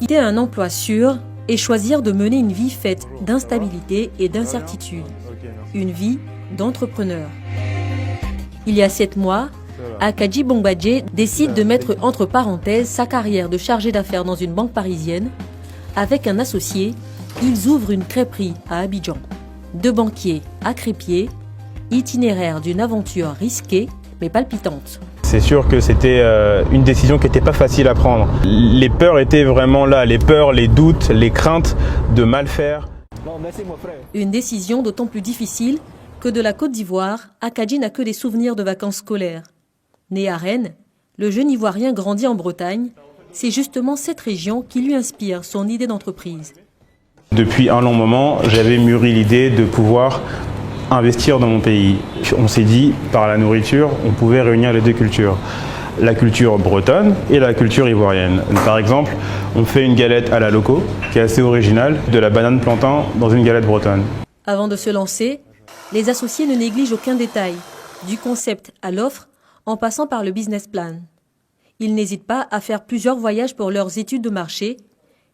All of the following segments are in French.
Quitter un emploi sûr et choisir de mener une vie faite d'instabilité et d'incertitude. Une vie d'entrepreneur. Il y a 7 mois, Akadji Bongbadje décide de mettre entre parenthèses sa carrière de chargé d'affaires dans une banque parisienne. Avec un associé, ils ouvrent une crêperie à Abidjan. De banquier à crêpier, itinéraire d'une aventure risquée mais palpitante. C'est sûr que c'était une décision qui n'était pas facile à prendre. Les peurs étaient vraiment là, les peurs, les doutes, les craintes de mal faire. Une décision d'autant plus difficile que de la Côte d'Ivoire, Akadji n'a que des souvenirs de vacances scolaires. Né à Rennes, le jeune Ivoirien grandit en Bretagne. C'est justement cette région qui lui inspire son idée d'entreprise. Depuis un long moment, j'avais mûri l'idée de pouvoir investir dans mon pays. On s'est dit, par la nourriture, on pouvait réunir les deux cultures. La culture bretonne et la culture ivoirienne. Par exemple, on fait une galette à la loco, qui est assez originale, de la banane plantain dans une galette bretonne. Avant de se lancer, les associés ne négligent aucun détail, du concept à l'offre, en passant par le business plan. Ils n'hésitent pas à faire plusieurs voyages pour leurs études de marché.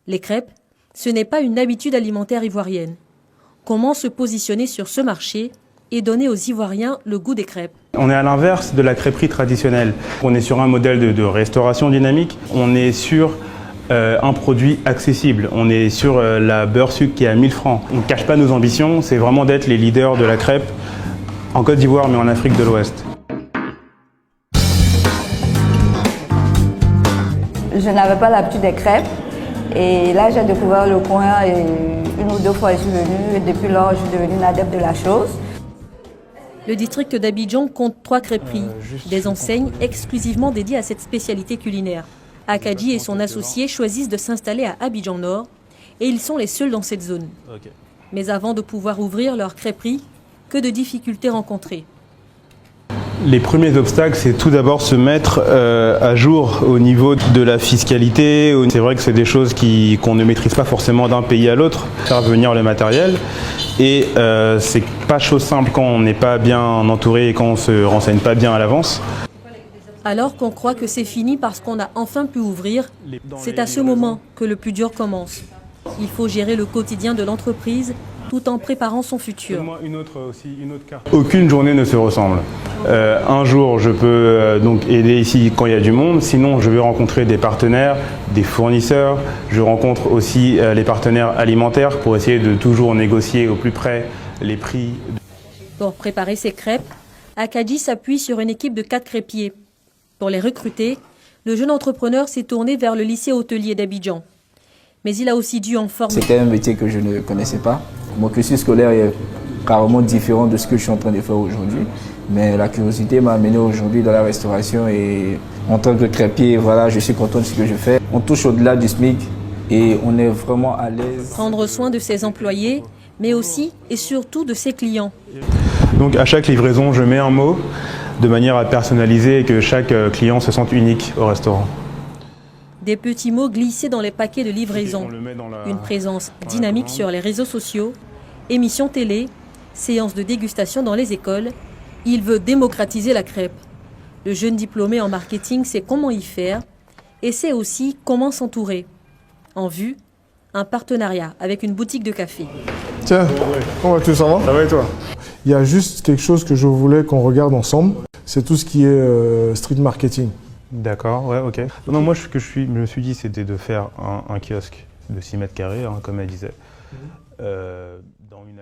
Les crêpes, ce n'est pas une habitude alimentaire ivoirienne. Comment se positionner sur ce marché et donner aux Ivoiriens le goût des crêpes? On est à l'inverse de la crêperie traditionnelle. On est sur un modèle de restauration dynamique. On est sur un produit accessible. On est sur la beurre sucre qui est à 1000 francs. On ne cache pas nos ambitions, c'est vraiment d'être les leaders de la crêpe en Côte d'Ivoire mais en Afrique de l'Ouest. Je n'avais pas l'habitude des crêpes et là j'ai découvert le coin et une ou deux fois je suis venue et depuis lors je suis devenue une adepte de la chose. Le district d'Abidjan compte 3 crêperies, des enseignes exclusivement dédiées à cette spécialité culinaire. Akadji et son associé choisissent de s'installer à Abidjan Nord et ils sont les seuls dans cette zone. Mais avant de pouvoir ouvrir leur crêperie, que de difficultés rencontrées. Les premiers obstacles, c'est tout d'abord se mettre à jour au niveau de la fiscalité. C'est vrai que c'est des choses qu'on ne maîtrise pas forcément d'un pays à l'autre. Faire venir le matériel. Et c'est pas chose simple quand on n'est pas bien entouré et quand on ne se renseigne pas bien à l'avance. Alors qu'on croit que c'est fini parce qu'on a enfin pu ouvrir, c'est à ce moment que le plus dur commence. Il faut gérer le quotidien de l'entreprise tout en préparant son futur. Une autre carte. Aucune journée ne se ressemble. Un jour, je peux donc aider ici quand il y a du monde. Sinon, je vais rencontrer des partenaires, des fournisseurs. Je rencontre aussi les partenaires alimentaires pour essayer de toujours négocier au plus près les prix. Pour préparer ses crêpes, Akadji s'appuie sur une équipe de 4 crêpiers. Pour les recruter, le jeune entrepreneur s'est tourné vers le lycée hôtelier d'Abidjan. Mais il a aussi dû en former. C'était un métier que je ne connaissais pas. Mon cursus scolaire est carrément différent de ce que je suis en train de faire aujourd'hui. Mais la curiosité m'a amené aujourd'hui dans la restauration et en tant que crêpier, voilà, je suis content de ce que je fais. On touche au-delà du SMIC et on est vraiment à l'aise. Prendre soin de ses employés, mais aussi et surtout de ses clients. Donc à chaque livraison, je mets un mot de manière à personnaliser et que chaque client se sente unique au restaurant. Des petits mots glissés dans les paquets de livraison. Une présence dynamique sur les réseaux sociaux, émissions télé, séances de dégustation dans les écoles. Il veut démocratiser la crêpe. Le jeune diplômé en marketing sait comment y faire et sait aussi comment s'entourer. En vue, un partenariat avec une boutique de café. Tiens, comment vas-tu, ça va? Ça va et toi? Il y a juste quelque chose que je voulais qu'on regarde ensemble, c'est tout ce qui est street marketing. D'accord, ouais, ok. Non, moi, ce que je me suis dit, c'était de faire un kiosque de 6 mètres carrés, hein, comme elle disait.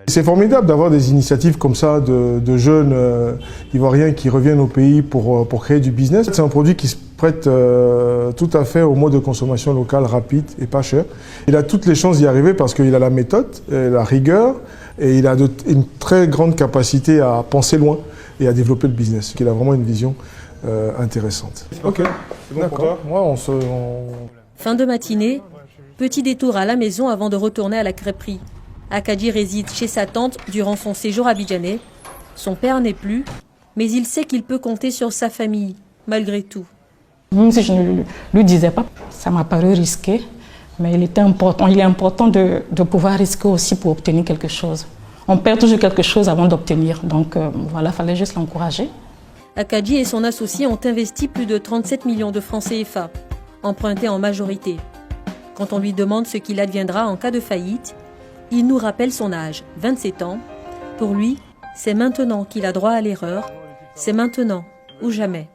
C'est formidable d'avoir des initiatives comme ça de jeunes Ivoiriens qui reviennent au pays pour créer du business. C'est un produit qui se prête tout à fait au mode de consommation locale rapide et pas cher. Il a toutes les chances d'y arriver parce qu'il a la méthode, la rigueur et il a une très grande capacité à penser loin et à développer le business. Il a vraiment une vision intéressante. Ok, d'accord. Moi, Fin de matinée, petit détour à la maison avant de retourner à la crêperie. Akadji réside chez sa tante durant son séjour abidjanais. Son père n'est plus, mais il sait qu'il peut compter sur sa famille, malgré tout. Même si je ne lui disais pas, ça m'a paru risqué, mais il est important de pouvoir risquer aussi pour obtenir quelque chose. On perd toujours quelque chose avant d'obtenir, donc voilà, il fallait juste l'encourager. Akadji et son associé ont investi plus de 37 millions de francs CFA, empruntés en majorité. Quand on lui demande ce qu'il adviendra en cas de faillite, il nous rappelle son âge, 27 ans. Pour lui, c'est maintenant qu'il a droit à l'erreur, c'est maintenant ou jamais.